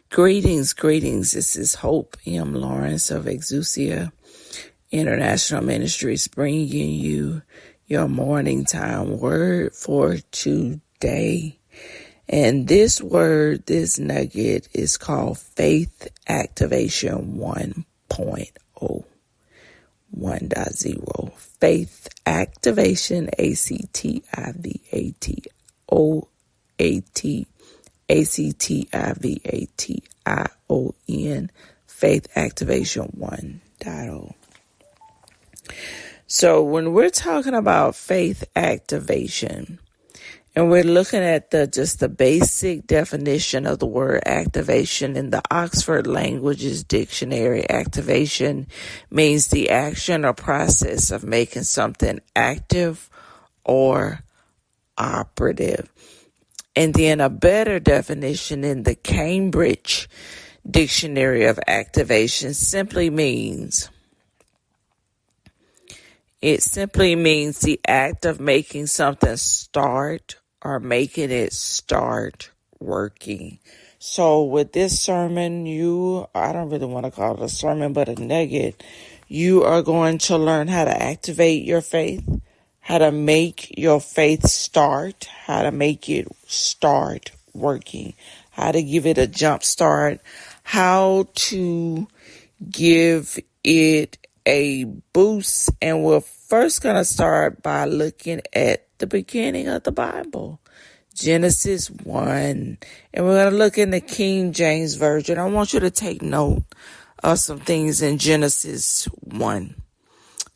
Greetings. This is Hope M. Lawrence of Exousia International Ministries bringing you your morning time word for today. And this word, this nugget is called Faith Activation 1.0. 1.0. Faith Activation, ACTIVATOATACTIVATION, Faith Activation 1.0. So when we're talking about faith activation, and we're looking at the basic definition of the word activation in the Oxford Languages Dictionary, activation means the action or process of making something active or operative. And then a better definition in the Cambridge Dictionary of Activation simply means the act of making something start or making it start working. So with this sermon, I don't really want to call it a sermon, but a nugget, you are going to learn how to activate your faith, how to make your faith start, how to make it start working, how to give it a jump start, how to give it a boost. And we're first going to start by looking at the beginning of the Bible, Genesis 1. And we're going to look in the King James Version. I want you to take note of some things in Genesis 1.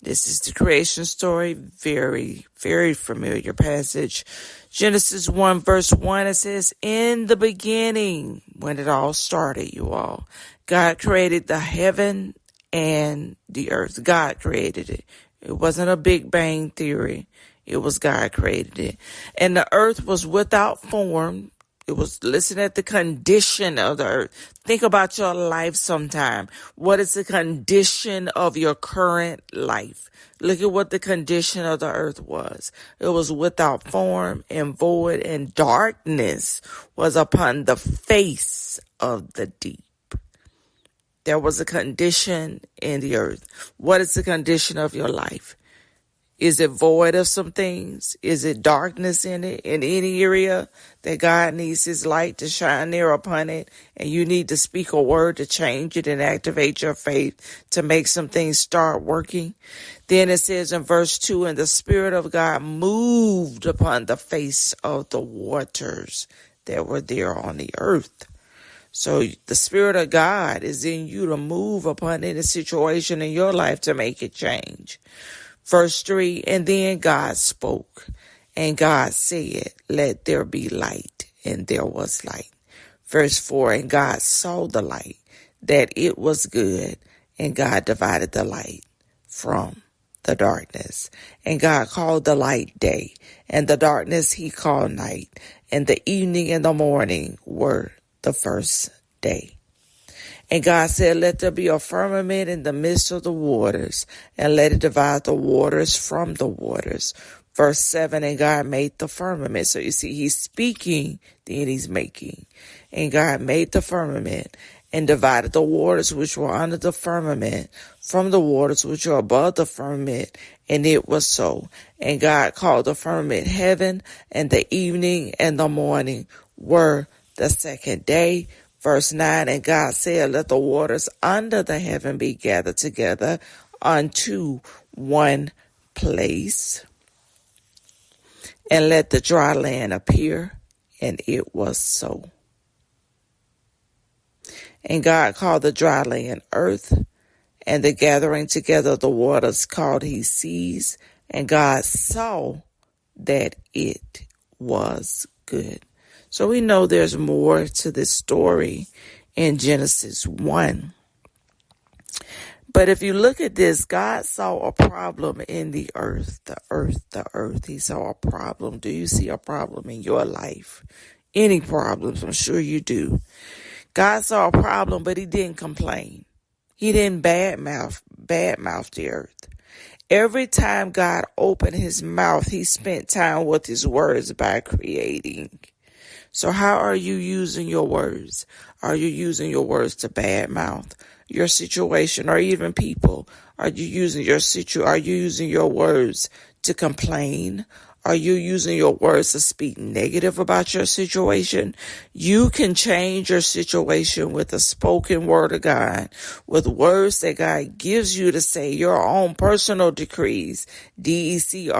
This is the creation story, very, very familiar passage. Genesis 1 verse 1, it says, in the beginning, when it all started, you all, God created the heaven and the earth. God created it. It wasn't a Big Bang theory. It was God created it. And the earth was without form. It was, listen at the condition of the earth. Think about your life sometime. What is the condition of your current life? Look at what the condition of the earth was. It was without form and void, and darkness was upon the face of the deep. There was a condition in the earth. What is the condition of your life? Is it void of some things? Is it darkness in it? In any area that God needs his light to shine there upon it, and you need to speak a word to change it and activate your faith to make some things start working? Then it says in verse 2, and the Spirit of God moved upon the face of the waters that were there on the earth. So the Spirit of God is in you to move upon any situation in your life to make it change. Verse 3, and then God spoke, and God said, let there be light, and there was light. Verse 4, and God saw the light, that it was good, and God divided the light from the darkness. And God called the light day, and the darkness he called night, and the evening and the morning were the first day. And God said, let there be a firmament in the midst of the waters, and let it divide the waters from the waters. Verse 7, and God made the firmament. So you see, he's speaking, then he's making. And God made the firmament and divided the waters which were under the firmament from the waters which were above the firmament. And it was so. And God called the firmament heaven, and the evening and the morning were the second day. Verse 9, and God said, let the waters under the heaven be gathered together unto one place, and let the dry land appear. And it was so. And God called the dry land earth, and the gathering together of the waters called he seas. And God saw that it was good. So we know there's more to this story in Genesis 1. But if you look at this, God saw a problem in the earth. He saw a problem. Do you see a problem in your life? Any problems? I'm sure you do. God saw a problem, but he didn't complain. He didn't badmouth the earth. Every time God opened his mouth, he spent time with his words by creating. So how are you using your words? Are you using your words to badmouth your situation or even people? Are you using your words to complain? Are you using your words to speak negative about your situation? You can change your situation with a spoken word of God, with words that God gives you to say, your own personal decrees, DECREES,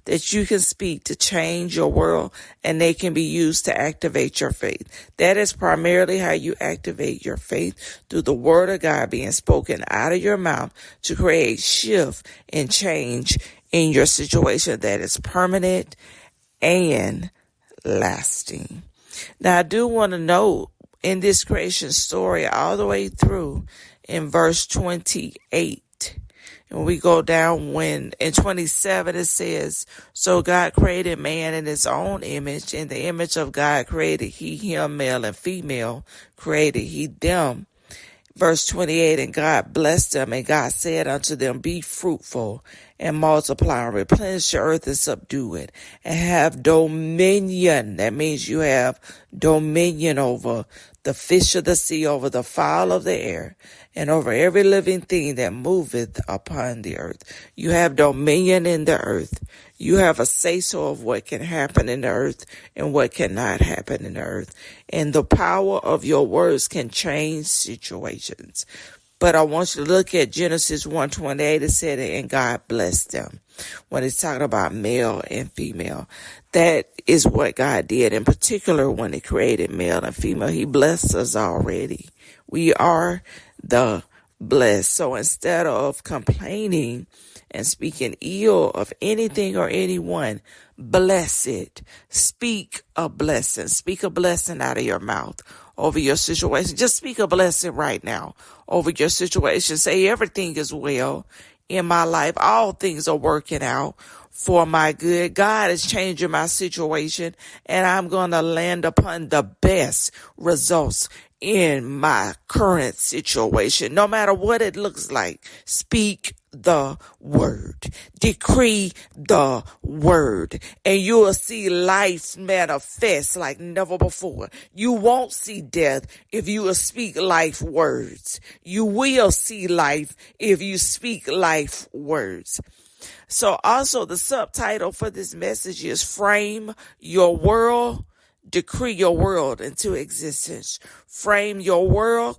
that you can speak to change your world, and they can be used to activate your faith. That is primarily how you activate your faith, through the word of God being spoken out of your mouth to create shift and change in your situation that is permanent and lasting. Now, I do want to note in this creation story all the way through in verse 28, and we go down when in 27 it says, so God created man in his own image. In the image of God created he him, male and female created he them. Verse 28, and God blessed them, and God said unto them, be fruitful and multiply and replenish the earth and subdue it and have dominion. That means you have dominion over the fish of the sea, over the fowl of the air, and over every living thing that moveth upon the earth. You have dominion in the earth. You have a say-so of what can happen in the earth and what cannot happen in the earth. And the power of your words can change situations. But I want you to look at Genesis 1:28. It said, and God blessed them. When it's talking about male and female, that is what God did. In particular, when he created male and female, he blessed us already. We are the blessed. So instead of complaining and speaking ill of anything or anyone, bless it. Speak a blessing. Speak a blessing out of your mouth over your situation. Just speak a blessing right now over your situation. Say everything is well in my life. All things are working out for my good. God is changing my situation, and I'm going to land upon the best results in my current situation. No matter what it looks like, speak the word. Decree the word, and you will see life manifest like never before. You won't see death if you will speak life words. You will see life if you speak life words. So also the subtitle for this message is Frame Your World, Decree Your World into Existence. Frame your world,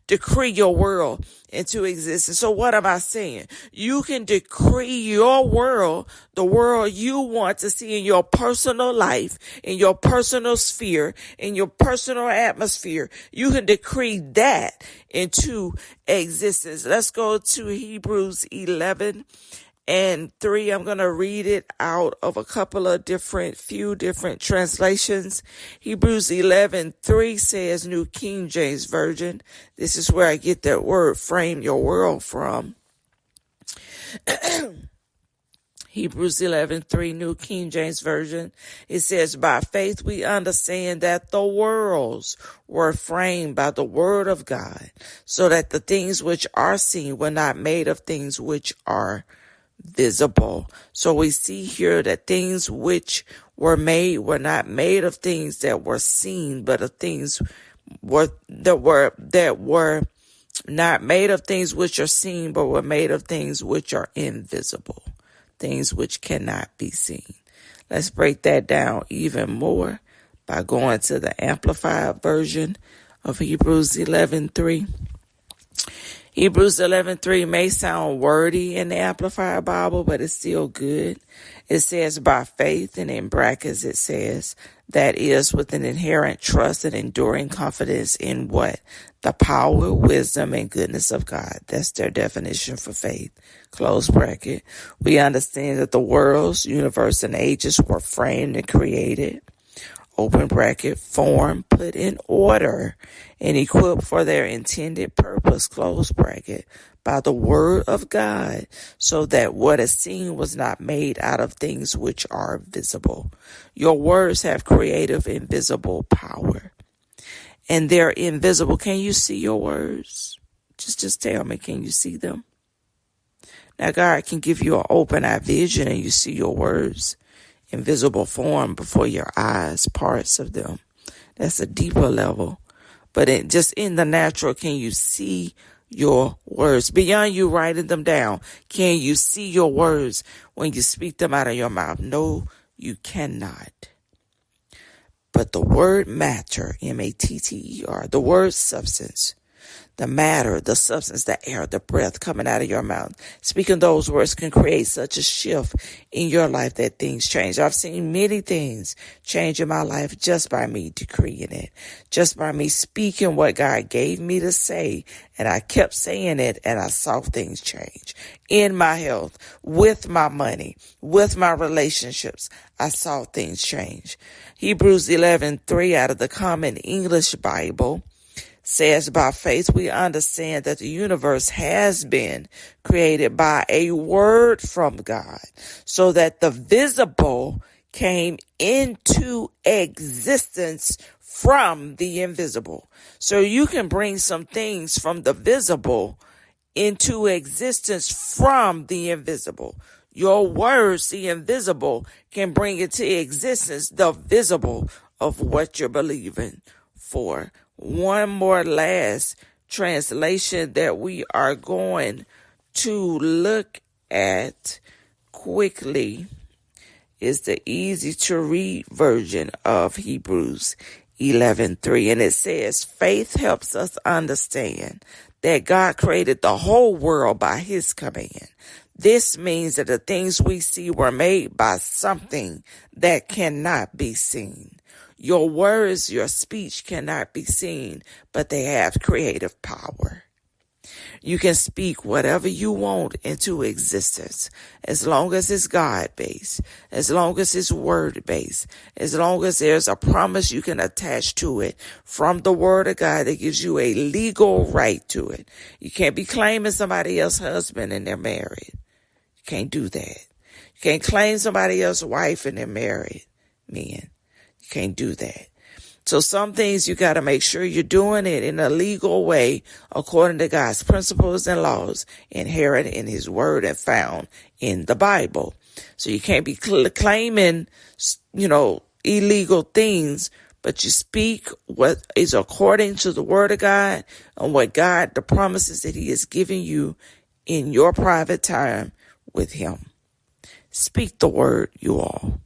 decree your world into existence. So what am I saying? You can decree your world, the world you want to see in your personal life, in your personal sphere, in your personal atmosphere. You can decree that into existence. Let's go to Hebrews 11:3. I'm going to read it out of a few different translations. Hebrews 11:3 says, New King James Version. This is where I get that word, frame your world, from. Hebrews 11:3, New King James Version. It says, by faith we understand that the worlds were framed by the word of God, so that the things which are seen were not made of things which are visible. So we see here that things which were made were not made of things that were seen, but of things that were not made of things which are seen, but were made of things which are invisible, things which cannot be seen. Let's break that down even more by going to the Amplified version of Hebrews 11:3. Hebrews 11:3 may sound wordy in the Amplified Bible, but it's still good. It says by faith, and in brackets it says, that is with an inherent trust and enduring confidence in what? The power, wisdom, and goodness of God. That's their definition for faith. Close bracket. We understand that the worlds, universe, and ages were framed and created. Open bracket, formed, put in order, and equipped for their intended purpose, close bracket, by the word of God, so that what is seen was not made out of things which are visible. Your words have creative, invisible power, and they're invisible. Can you see your words? Just tell me, can you see them? Now, God can give you an open eye vision and you see your words invisible form before your eyes, parts of them. That's a deeper level. But just in the natural, can you see your words? Beyond you writing them down, can you see your words when you speak them out of your mouth? No, you cannot. But the word matter, M-A-T-T-E-R, the word substance, the matter, the substance, the air, the breath coming out of your mouth. Speaking those words can create such a shift in your life that things change. I've seen many things change in my life just by me decreeing it, just by me speaking what God gave me to say. And I kept saying it, and I saw things change in my health, with my money, with my relationships. I saw things change. Hebrews 11:3 out of the Common English Bible says, by faith we understand that the universe has been created by a word from God, so that the visible came into existence from the invisible. So you can bring some things from the visible into existence from the invisible. Your words, the invisible, can bring into existence the visible of what you're believing for. One more last translation that we are going to look at quickly is the easy to read version of Hebrews 11:3. And it says, faith helps us understand that God created the whole world by his command. This means that the things we see were made by something that cannot be seen. Your words, your speech cannot be seen, but they have creative power. You can speak whatever you want into existence, as long as it's God-based, as long as it's word-based, as long as there's a promise you can attach to it from the word of God that gives you a legal right to it. You can't be claiming somebody else's husband and they're married. You can't do that. You can't claim somebody else's wife and they're married, men. You can't do that. So some things you got to make sure you're doing it in a legal way according to God's principles and laws inherent in his word and found in the Bible. So you can't be claiming, illegal things, but you speak what is according to the word of God and what God, the promises that he has given you in your private time with him. Speak the word, you all.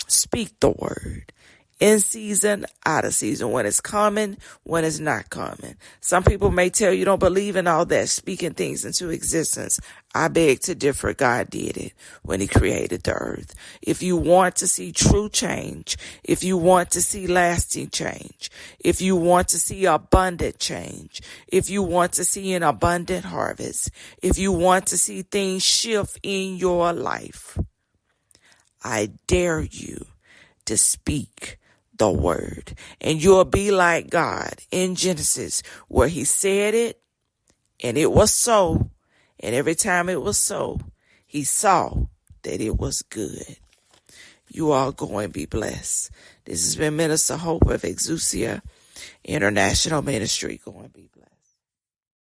Speak the word. In season, out of season, when it's coming, when it's not coming. Some people may tell you don't believe in all that, speaking things into existence. I beg to differ. God did it when he created the earth. If you want to see true change, if you want to see lasting change, if you want to see abundant change, if you want to see an abundant harvest, if you want to see things shift in your life, I dare you to speak the word, and you'll be like God in Genesis, where he said it and it was so, and every time it was so, he saw that it was good. You all go and be blessed. This has been Minister Hope of Exousia International Ministry. Go and be blessed.